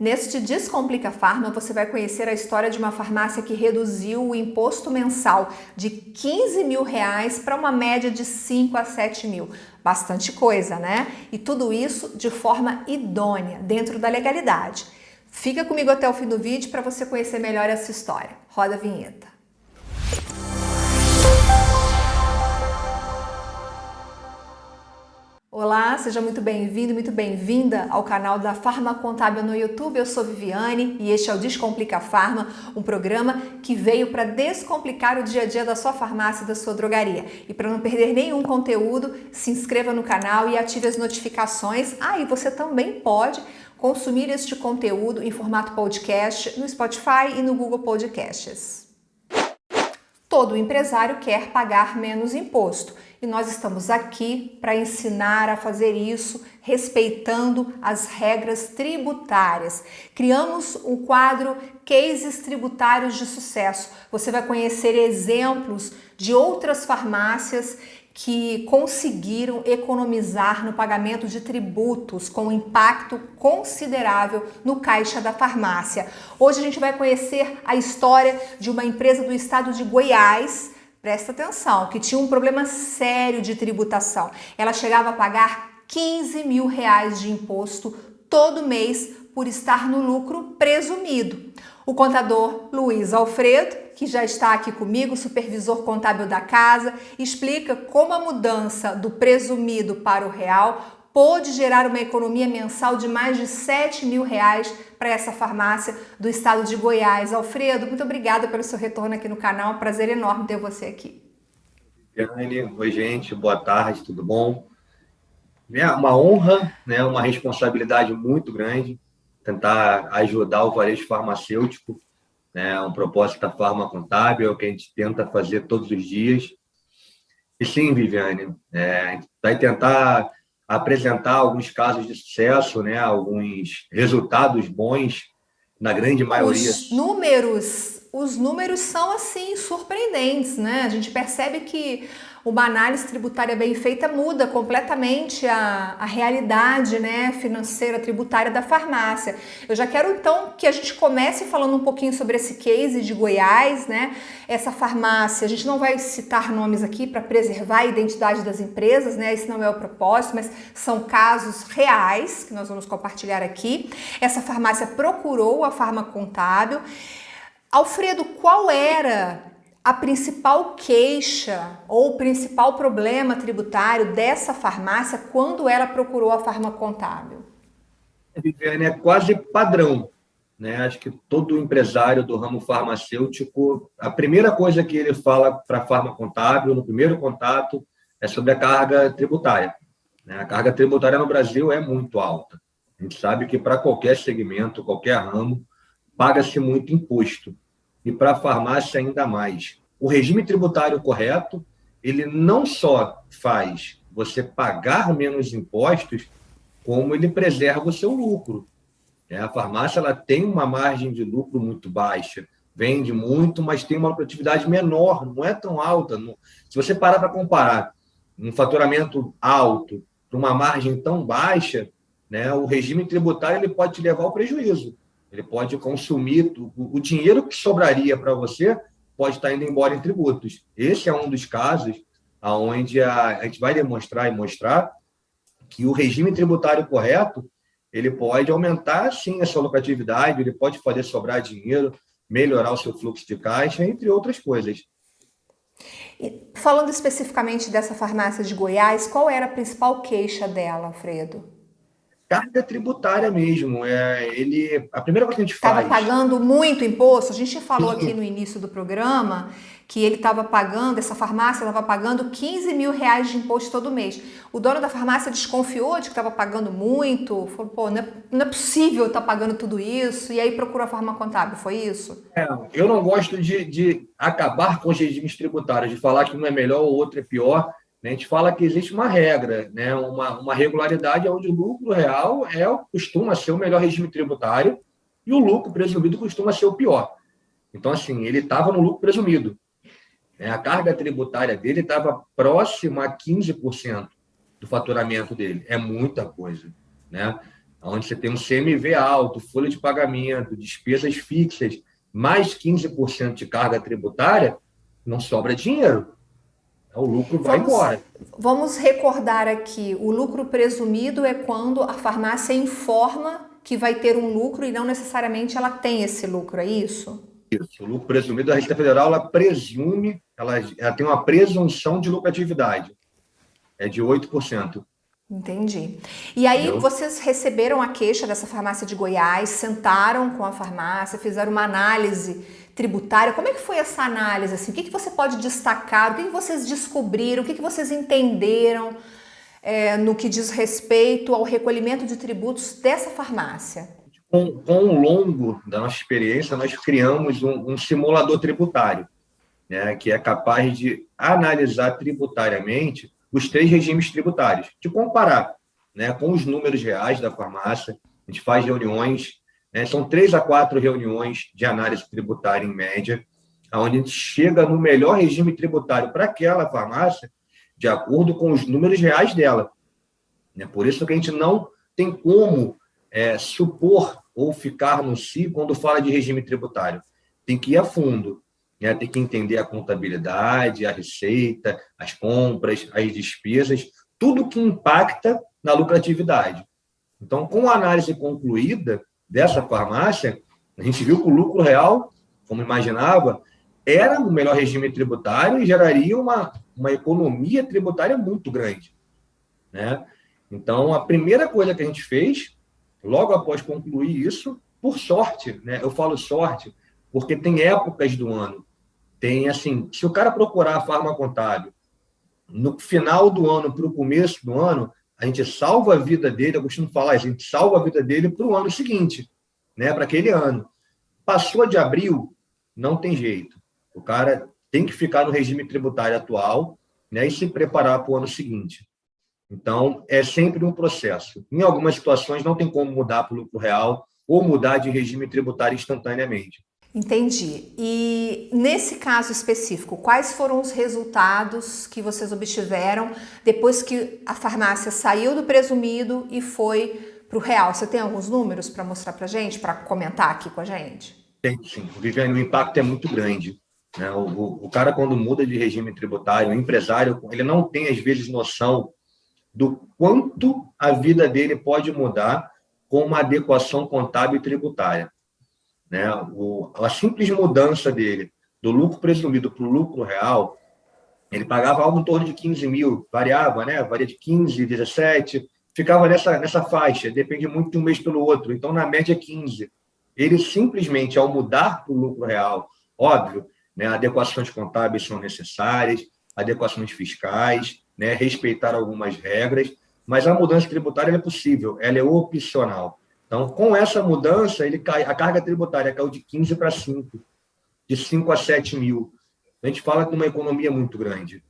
Neste Descomplica Farma, você vai conhecer a história de uma farmácia que reduziu o imposto mensal de R$ 15.000 para uma média de 5 a 7 mil. Bastante coisa, né? E tudo isso de forma idônea, dentro da legalidade. Fica comigo até o fim do vídeo para você conhecer melhor essa história. Roda a vinheta. Olá, seja muito bem-vindo, muito bem-vinda ao canal da Farma Contábil no YouTube. Eu sou Viviane e este é o Descomplica Farma, um programa que veio para descomplicar o dia a dia da sua farmácia e da sua drogaria. E para não perder nenhum conteúdo, se inscreva no canal e ative as notificações. E você também pode consumir este conteúdo em formato podcast no Spotify e no Google Podcasts. Todo empresário quer pagar menos imposto e nós estamos aqui para ensinar a fazer isso respeitando as regras tributárias. Criamos um quadro Cases Tributários de Sucesso. Você vai conhecer exemplos de outras farmácias que conseguiram economizar no pagamento de tributos com um impacto considerável no caixa da farmácia. Hoje a gente vai conhecer a história de uma empresa do estado de Goiás, presta atenção, que tinha um problema sério de tributação. Ela chegava a pagar R$ 15.000 de imposto todo mês por estar no lucro presumido. O contador Luiz Alfredo, que já está aqui comigo, supervisor contábil da casa, explica como a mudança do presumido para o real pôde gerar uma economia mensal de mais de R$ 7.000 para essa farmácia do estado de Goiás. Alfredo, muito obrigada pelo seu retorno aqui no canal, é um prazer enorme ter você aqui. Oi, gente, boa tarde, tudo bom? É uma honra, né, uma responsabilidade muito grande tentar ajudar o varejo farmacêutico, né, um propósito da Farma Contábil, é o que a gente tenta fazer todos os dias. E sim, Viviane, a gente vai tentar apresentar alguns casos de sucesso, né, alguns resultados bons, na grande maioria. Os números são, assim, surpreendentes, né? A gente percebe que uma análise tributária bem feita muda completamente a realidade, né, financeira, tributária da farmácia. Eu já quero, então, que a gente comece falando um pouquinho sobre esse case de Goiás, né? Essa farmácia, a gente não vai citar nomes aqui para preservar a identidade das empresas, né? Esse não é o propósito, mas são casos reais que nós vamos compartilhar aqui. Essa farmácia procurou a Farma Contábil. Alfredo, qual era a principal queixa ou o principal problema tributário dessa farmácia quando ela procurou a Farma Contábil? Viviane, é quase padrão, né? Acho que todo empresário do ramo farmacêutico, a primeira coisa que ele fala para a Farma Contábil, no primeiro contato, é sobre a carga tributária, né? A carga tributária no Brasil é muito alta. A gente sabe que para qualquer segmento, qualquer ramo, paga-se muito imposto. E para a farmácia ainda mais. O regime tributário correto, ele não só faz você pagar menos impostos, como ele preserva o seu lucro. A farmácia ela tem uma margem de lucro muito baixa, vende muito, mas tem uma lucratividade menor, não é tão alta. Se você parar para comparar um faturamento alto para uma margem tão baixa, né, o regime tributário ele pode te levar ao prejuízo. Ele pode consumir o dinheiro que sobraria para você, pode estar indo embora em tributos. Esse é um dos casos onde a gente vai demonstrar e mostrar que o regime tributário correto ele pode aumentar, sim, a sua lucratividade, ele pode fazer sobrar dinheiro, melhorar o seu fluxo de caixa, entre outras coisas. E, falando especificamente dessa farmácia de Goiás, qual era a principal queixa dela, Alfredo? Carga tributária mesmo. A primeira coisa que a gente faz... Estava pagando muito imposto? A gente falou aqui no início do programa que ele estava pagando, essa farmácia estava pagando R$ 15.000 de imposto todo mês. O dono da farmácia desconfiou de que estava pagando muito, falou, pô, não é possível estar pagando tudo isso, e aí procurou a Farma Contábil, foi isso? Eu não gosto de acabar com os regimes tributários, de falar que um é melhor ou outro é pior. A gente fala que existe uma regra, né? Uma regularidade onde o lucro real costuma ser o melhor regime tributário e o lucro presumido costuma ser o pior. Então, assim, ele estava no lucro presumido. A carga tributária dele estava próxima a 15% do faturamento dele. É muita coisa, né? onde você tem um CMV alto, folha de pagamento, despesas fixas, mais 15% de carga tributária, não sobra dinheiro. O lucro vai Vamos, embora. vamos recordar aqui, o lucro presumido é quando a farmácia informa que vai ter um lucro e não necessariamente ela tem esse lucro, é isso? Isso. O lucro presumido, a Receita Federal, ela presume, ela tem uma presunção de lucratividade, é de 8%. Entendi. E aí Entendeu? vocês receberam a queixa dessa farmácia de Goiás, sentaram com a farmácia, fizeram uma análise tributária. Como é que foi essa análise? Assim, o que você pode destacar? O que vocês descobriram? O que vocês entenderam no que diz respeito ao recolhimento de tributos dessa farmácia? Com o longo da nossa experiência, nós criamos um simulador tributário, né, que é capaz de analisar tributariamente os 3 regimes tributários, de comparar, né, com os números reais da farmácia. A gente faz reuniões, né, são 3 a 4 reuniões de análise tributária em média, onde a gente chega no melhor regime tributário para aquela farmácia, de acordo com os números reais dela. Por isso que a gente não tem como supor ou ficar no si quando fala de regime tributário. Tem que ir a fundo, né? Tem que entender a contabilidade, a receita, as compras, as despesas, tudo que impacta na lucratividade. Então, com a análise concluída dessa farmácia, a gente viu que o lucro real, como imaginava, era o melhor regime tributário e geraria uma economia tributária muito grande, né? Então, a primeira coisa que a gente fez, logo após concluir isso, por sorte, né? Eu falo sorte, porque tem épocas do ano. Tem, assim, se o cara procurar a Farma Contábil, no final do ano para o começo do ano, a gente salva a vida dele, eu costumo falar, a gente salva a vida dele para o ano seguinte, né? Para aquele ano. Passou de abril, não tem jeito. O cara tem que ficar no regime tributário atual, né? E se preparar para o ano seguinte. Então, é sempre um processo. Em algumas situações, não tem como mudar para o lucro real ou mudar de regime tributário instantaneamente. Entendi. E nesse caso específico, quais foram os resultados que vocês obtiveram depois que a farmácia saiu do presumido e foi para o real? Você tem alguns números para mostrar para a gente, para comentar aqui com a gente? Tem, sim. Viviane, o impacto é muito grande, né? O cara, quando muda de regime tributário, o empresário, ele não tem, às vezes, noção do quanto a vida dele pode mudar com uma adequação contábil e tributária, né? A simples mudança dele do lucro presumido para o lucro real, ele pagava algo em torno de 15 mil, variava, né? Varia de 15, 17, ficava nessa faixa, depende muito de um mês pelo outro, então, na média, 15. Ele simplesmente, ao mudar para o lucro real, óbvio, né, adequações contábeis são necessárias, adequações fiscais, né, respeitar algumas regras, mas a mudança tributária é possível, ela é opcional. Então, com essa mudança, a carga tributária caiu de 15 para 5, de 5 a 7 mil. A gente fala de uma economia muito grande,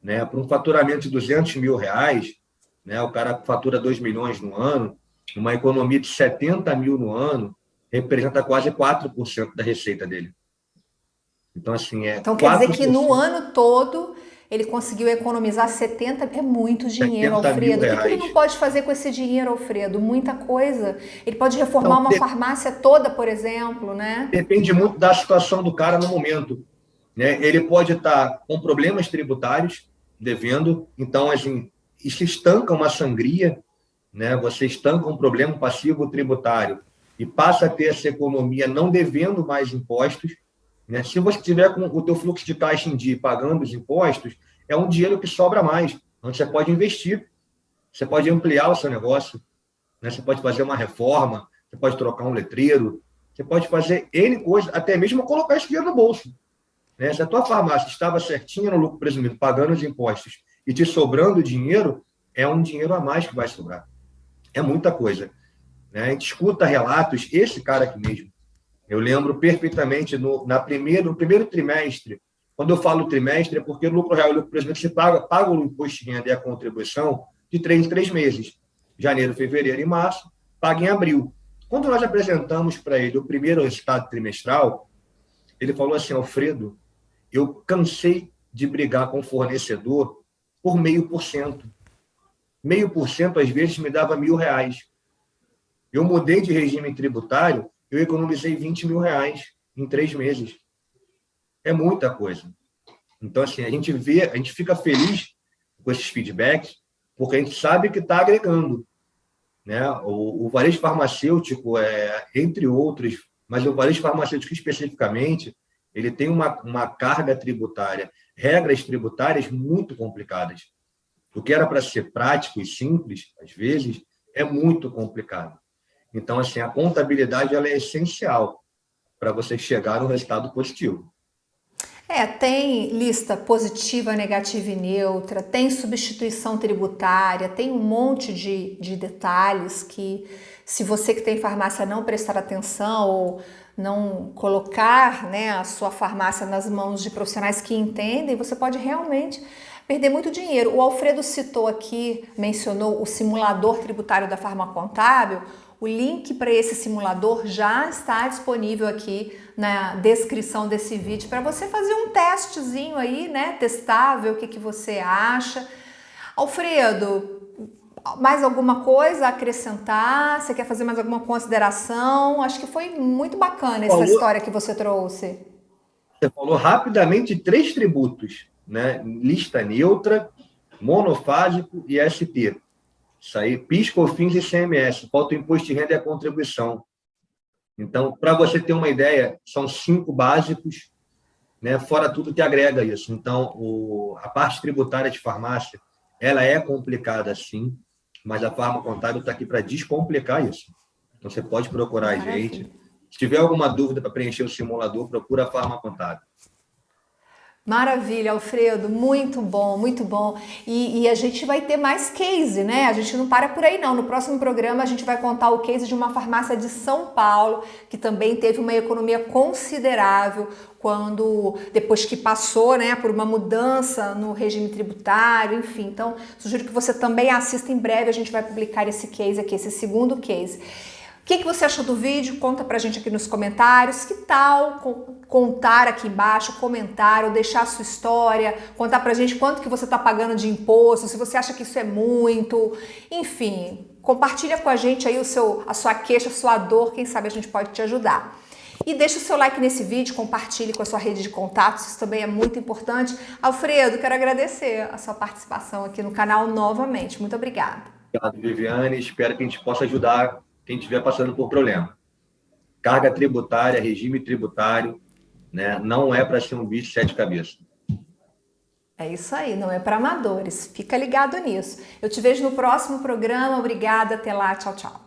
né? Para um faturamento de 200 mil reais, né, o cara fatura 2 milhões no ano, uma economia de 70 mil no ano, representa quase 4% da receita dele. Então, assim, Então, quer dizer que no ano todo ele conseguiu economizar 70, é muito dinheiro, 70 mil Alfredo. O que ele não reais. pode fazer com esse dinheiro, Alfredo? Muita coisa. Ele pode reformar Então, uma farmácia toda, por exemplo, né? depende muito da situação do cara no momento, né? Ele pode estar com problemas tributários, devendo, então, assim, isso estanca uma sangria, né? Você estanca um problema passivo tributário e passa a ter essa economia não devendo mais impostos, né? Se você tiver com o teu fluxo de caixa em dia pagando os impostos, é um dinheiro que sobra mais, onde você pode investir, você pode ampliar o seu negócio, né? Você pode fazer uma reforma, você pode trocar um letreiro, você pode fazer N coisas, até mesmo colocar esse dinheiro no bolso, né? Se a tua farmácia estava certinha no lucro presumido, pagando os impostos e te sobrando dinheiro, é um dinheiro a mais que vai sobrar. É muita coisa, né? A gente escuta relatos, esse cara aqui mesmo, eu lembro perfeitamente no primeiro trimestre. Quando eu falo trimestre, é porque o lucro real e o lucro presumido você paga o imposto de renda e a contribuição de 3 em 3 meses. Janeiro, fevereiro e março, paga em abril. Quando nós apresentamos para ele o primeiro resultado trimestral, ele falou assim: Alfredo, eu cansei de brigar com o fornecedor por 0,5%. 0,5%, às vezes, me dava R$1.000. Eu mudei de regime tributário, eu economizei 20 mil reais em 3 meses. É muita coisa. Então, assim, a gente fica feliz com esses feedbacks, porque a gente sabe que está agregando, né? O varejo farmacêutico, entre outros, mas o varejo farmacêutico especificamente, ele tem uma carga tributária, regras tributárias muito complicadas. O que era para ser prático e simples, às vezes, é muito complicado. Então, assim, a contabilidade ela é essencial para você chegar no resultado positivo. Tem lista positiva, negativa e neutra, tem substituição tributária, tem um monte de detalhes que, se você que tem farmácia não prestar atenção ou não colocar, né, a sua farmácia nas mãos de profissionais que entendem, você pode realmente perder muito dinheiro. O Alfredo citou aqui, mencionou o simulador tributário da Farma Contábil. O link para esse simulador já está disponível aqui na descrição desse vídeo para você fazer um testezinho aí, né? Testar, ver o que você acha. Alfredo, mais alguma coisa a acrescentar? Você quer fazer mais alguma consideração? Acho que foi muito bacana essa história que você trouxe. Você falou rapidamente 3 tributos, né? Lista neutra, monofásico e SP. Isso aí, PIS, COFINS e ICMS. Falta o imposto de renda e a contribuição. Então, para você ter uma ideia, são 5 básicos, né? Fora tudo que agrega isso. Então, a parte tributária de farmácia, ela é complicada, sim, mas a Farma Contábil está aqui para descomplicar isso. Então, você pode procurar a gente. Se tiver alguma dúvida para preencher o simulador, procura a Farma Contábil. Maravilha, Alfredo, muito bom, muito bom. E a gente vai ter mais case, né? A gente não para por aí não. No próximo programa a gente vai contar o case de uma farmácia de São Paulo que também teve uma economia considerável depois que passou, né, por uma mudança no regime tributário, enfim. Então, sugiro que você também assista em breve. A gente vai publicar esse case aqui, esse segundo case. O que você achou do vídeo? Conta pra gente aqui nos comentários. Que tal contar aqui embaixo, comentar, ou deixar a sua história, contar pra gente quanto que você tá pagando de imposto, se você acha que isso é muito, enfim, compartilha com a gente aí a sua queixa, a sua dor, quem sabe a gente pode te ajudar. E deixa o seu like nesse vídeo, compartilhe com a sua rede de contatos, isso também é muito importante. Alfredo, quero agradecer a sua participação aqui no canal novamente. Muito obrigada. Obrigado, Viviane. Espero que a gente possa ajudar quem estiver passando por problema. Carga tributária, regime tributário, né? Não é para ser um bicho de 7 cabeças. É isso aí, não é para amadores. Fica ligado nisso. Eu te vejo no próximo programa. Obrigada, até lá, tchau, tchau.